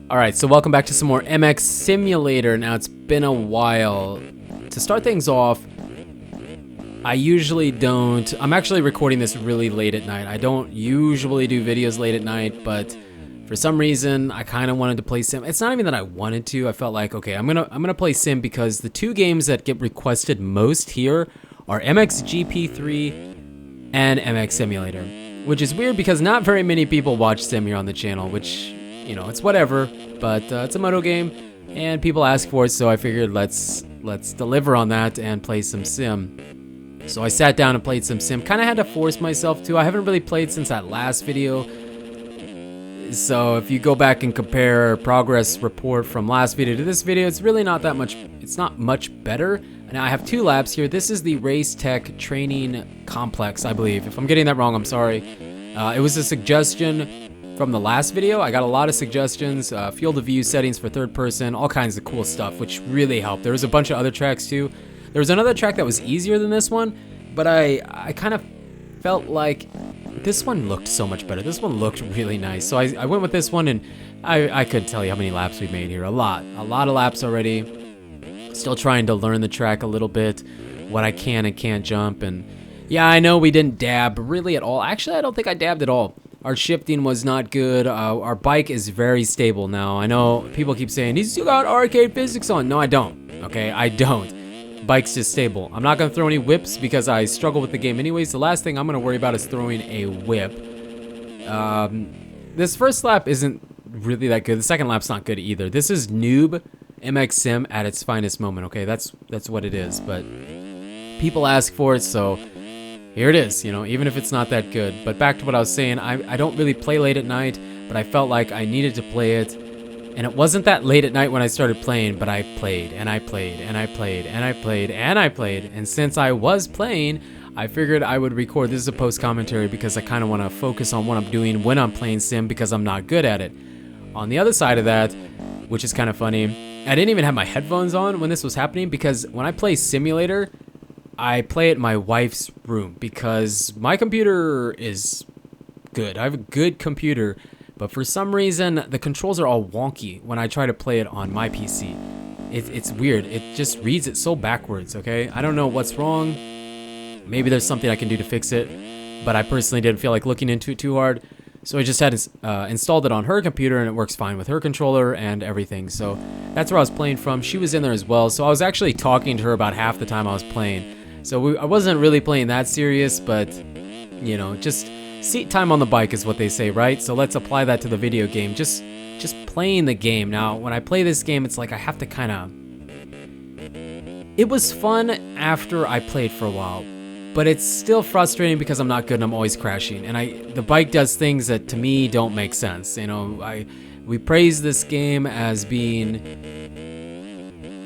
Alright, so welcome back to some more MX Simulator. Now, it's been a while. To start things off, I usually don't... I'm actually recording this really late at night. I don't usually do videos late at night, but for some reason, I kind of wanted to play Sim. It's not even that I wanted to. I felt like, okay, I'm gonna play Sim because the two games that get requested most here are MX GP3 and MX Simulator, which is weird because not very many people watch Sim here on the channel, which... you know, it's whatever, but it's a moto game, and people ask for it, so I figured let's deliver on that and play some Sim. So I sat down and played some Sim. Kind of had to force myself to. I haven't really played since that last video, so if you go back and compare progress report from last video to this video, it's really not that much. It's not much better. Now I have two laps here. This is the Race Tech Training Complex, I believe. If I'm getting that wrong, I'm sorry. It was a suggestion from the last video. I got a lot of suggestions, field of view settings for third person, all kinds of cool stuff, which really helped. There was a bunch of other tracks too. There was another track that was easier than this one, but I kind of felt like this one looked so much better. This one looked really nice. So I went with this one, and I couldn't tell you how many laps we made here. A lot of laps already. Still trying to learn the track a little bit, what I can and can't jump. And yeah, I know we didn't dab really at all. Actually, I don't think I dabbed at all. Our shifting was not good. Our bike is very stable now. I know people keep saying, he's still got arcade physics on. No, I don't. Okay, I don't. Bike's just stable. I'm not going to throw any whips because I struggle with the game anyways. The last thing I'm going to worry about is throwing a whip. This first lap isn't really that good. The second lap's not good either. This is Noob MX Sim at its finest moment, okay? That's what it is. But people ask for it, so... here it is, you know, even if it's not that good. But back to what I was saying, I don't really play late at night, but I felt like I needed to play it. And it wasn't that late at night when I started playing, but I played, and I played, and I played, and I played, and I played. And since I was playing, I figured I would record. This is a post-commentary because I kind of want to focus on what I'm doing when I'm playing Sim because I'm not good at it. On the other side of that, which is kind of funny, I didn't even have my headphones on when this was happening because when I play Simulator, I play at my wife's room because my computer is good. I have a good computer, but for some reason, the controls are all wonky when I try to play it on my PC. It's weird. It just reads it so backwards, okay? I don't know what's wrong. Maybe there's something I can do to fix it, but I personally didn't feel like looking into it too hard. So I just had installed it on her computer, and it works fine with her controller and everything. So that's where I was playing from. She was in there as well, so I was actually talking to her about half the time I was playing. So I wasn't really playing that serious, but, you know, just seat time on the bike is what they say, right? So let's apply that to the video game. Just playing the game. Now, when I play this game, it's like I have to kind of... it was fun after I played for a while, but it's still frustrating because I'm not good and I'm always crashing. And the bike does things that, to me, don't make sense. You know, we praise this game as being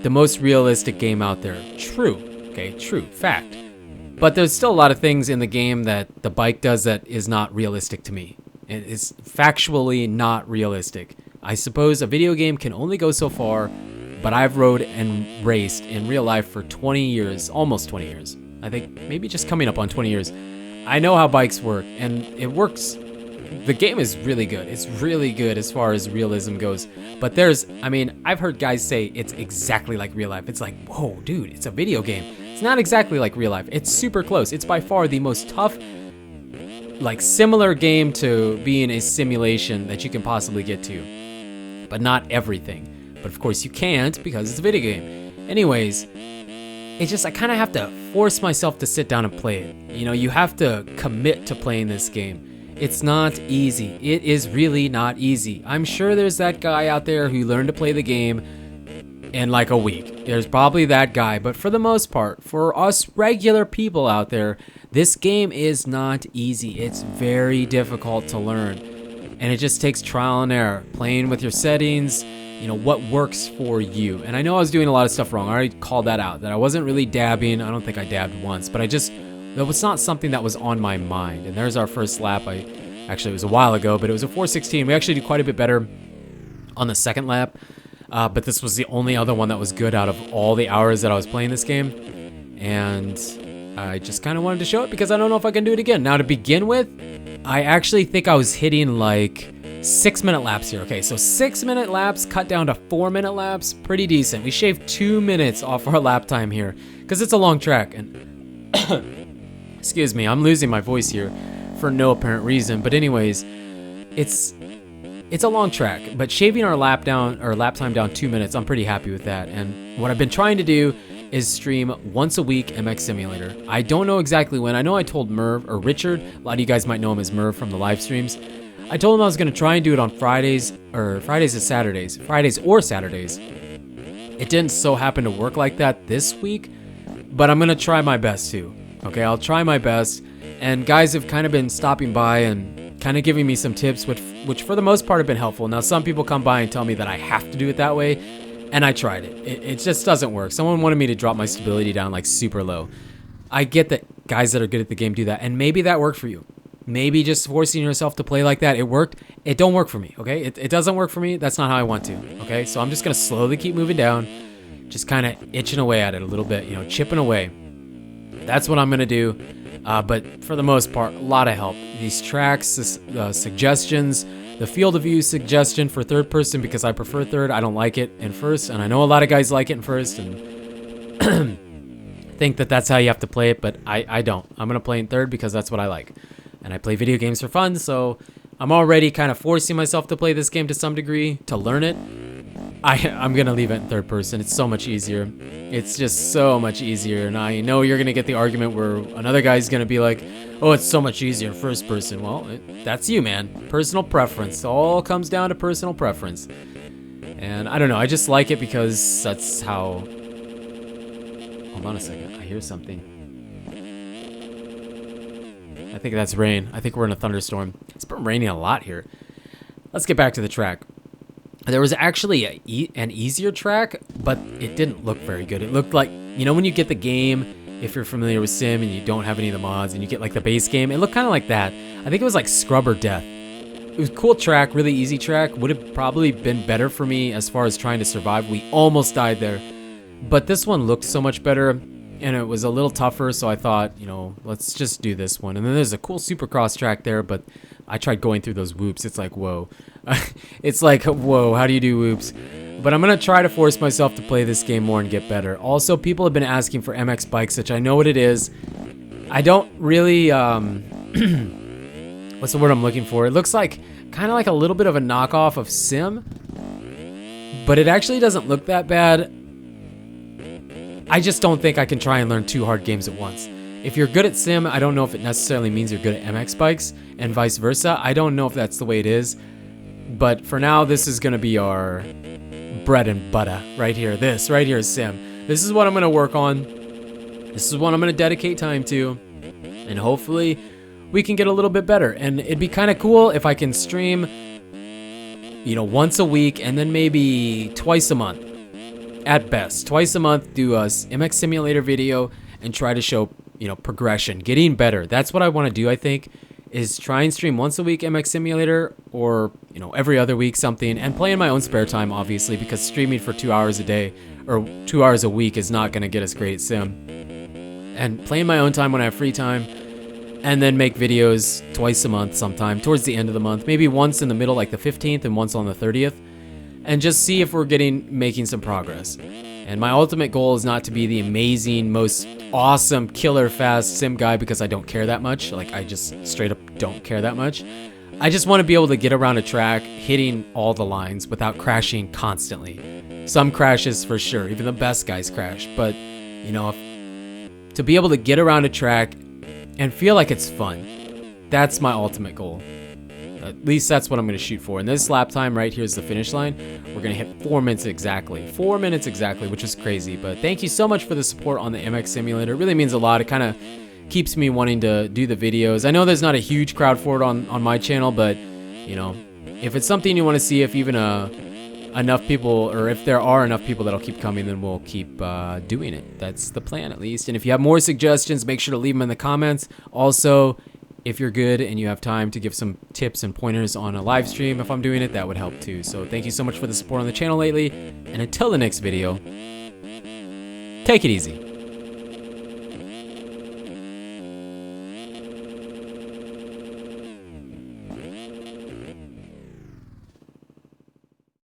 the most realistic game out there. True. Okay, true, fact. But there's still a lot of things in the game that the bike does that is not realistic to me. It is factually not realistic. I suppose a video game can only go so far, but I've rode and raced in real life for 20 years, almost 20 years. I think maybe just coming up on 20 years. I know how bikes work, and it works. The game is really good. It's really good as far as realism goes. But I've heard guys say it's exactly like real life. It's like, whoa, dude, it's a video game. It's not exactly like real life. It's super close. It's by far the most tough, like, similar game to being a simulation that you can possibly get to. But not everything. But of course you can't because it's a video game. Anyways, it's just I kind of have to force myself to sit down and play it. You know, you have to commit to playing this game. It's not easy. It is really not easy. I'm sure there's that guy out there who learned to play the game in like a week. There's probably that guy, but for the most part, for us regular people out there, this game is not easy. It's very difficult to learn, and it just takes trial and error, playing with your settings, you know, what works for you. And I know I was doing a lot of stuff wrong. I already called that out, that I wasn't really dabbing. I don't think I dabbed once, but that was not something that was on my mind. And there's our first lap. Actually, it was a while ago, but it was a 4:16. We actually did quite a bit better on the second lap. But this was the only other one that was good out of all the hours that I was playing this game. And I just kind of wanted to show it because I don't know if I can do it again. Now, to begin with, I actually think I was hitting like 6-minute laps here. Okay, so 6-minute laps cut down to 4-minute laps. Pretty decent. We shaved 2 minutes off our lap time here because it's a long track. And excuse me, I'm losing my voice here for no apparent reason. But anyways, it's a long track, but shaving our lap time down 2 minutes, I'm pretty happy with that. And what I've been trying to do is stream once a week MX Simulator. I don't know exactly when. I know I told Merv, or Richard, a lot of you guys might know him as Merv from the live streams. I told him I was going to try and do it on Fridays or Saturdays. It didn't so happen to work like that this week, but I'm going to try my best too. Okay, I'll try my best. And guys have kind of been stopping by and kind of giving me some tips, which for the most part have been helpful. Now, some people come by and tell me that I have to do it that way, and I tried it. It just doesn't work. Someone wanted me to drop my stability down like super low. I get that guys that are good at the game do that, and maybe that worked for you. Maybe just forcing yourself to play like that, it worked. It don't work for me, okay? It doesn't work for me. That's not how I want to, okay? So I'm just going to slowly keep moving down, just kind of itching away at it a little bit, you know, chipping away. That's what I'm going to do. But for the most part, a lot of help. These tracks, suggestions, the field of view suggestion for third person, because I prefer third. I don't like it in first, and I know a lot of guys like it in first and think that that's how you have to play it, but I don't. I'm going to play in third because that's what I like. And I play video games for fun, so I'm already kind of forcing myself to play this game to some degree, to learn it. I'm going to leave it in third person. It's so much easier. It's just so much easier. And I know you're going to get the argument where another guy's going to be like, oh, it's so much easier in first person. Well, that's you, man. Personal preference. It all comes down to personal preference. And I don't know. I just like it because that's how... Hold on a second. I hear something. I think that's rain. I think we're in a thunderstorm. It's been raining a lot here. Let's get back to the track. There was actually an easier track, but it didn't look very good. It looked like, you know, when you get the game, if you're familiar with Sim and you don't have any of the mods and you get like the base game, it looked kind of like that. I think it was like Scrub or Death. It was a cool track, really easy track. Would have probably been better for me as far as trying to survive. We almost died there. But this one looked so much better. And it was a little tougher, so I thought, you know, let's just do this one. And then there's a cool Supercross track there, but I tried going through those whoops. It's like, whoa. It's like, whoa, how do you do whoops? But I'm going to try to force myself to play this game more and get better. Also, people have been asking for MX bikes, which I know what it is. I don't really, what's the word I'm looking for? It looks like, kind of like a little bit of a knockoff of Sim, but it actually doesn't look that bad. I just don't think I can try and learn 2 hard games at once. If you're good at Sim, I don't know if it necessarily means you're good at MX bikes, and vice versa. I don't know if that's the way it is. But for now, this is going to be our bread and butter right here. This right here is Sim. This is what I'm going to work on. This is what I'm going to dedicate time to. And hopefully, we can get a little bit better. And it'd be kind of cool if I can stream, you know, once a week and then maybe twice a month. At best, twice a month, do a MX Simulator video and try to show, you know, progression, getting better. That's what I want to do, I think, is try and stream once a week MX Simulator or, you know, every other week something, and play in my own spare time, obviously, because streaming for 2 hours a day or 2 hours a week is not going to get us great at Sim. And play in my own time when I have free time, and then make videos twice a month sometime, towards the end of the month, maybe once in the middle, like the 15th, and once on the 30th. And just see if we're making some progress. And my ultimate goal is not to be the amazing, most awesome, killer fast Sim guy, because I don't care that much. Like, I just straight up don't care that much. I just want to be able to get around a track, hitting all the lines without crashing constantly. Some crashes for sure, even the best guys crash. But, you know, to be able to get around a track and feel like it's fun, that's my ultimate goal. At least that's what I'm going to shoot for. And this lap time right here is the finish line. We're going to hit 4 minutes exactly. 4 minutes exactly, which is crazy. But thank you so much for the support on the MX Simulator. It really means a lot. It kind of keeps me wanting to do the videos. I know there's not a huge crowd for it on my channel, but, you know, if it's something you want to see, if even enough people, or if there are enough people that'll keep coming, then we'll keep doing it. That's the plan, at least. And if you have more suggestions, make sure to leave them in the comments. Also, if you're good and you have time to give some tips and pointers on a live stream, if I'm doing it, that would help too. So thank you so much for the support on the channel lately, and until the next video, take it easy.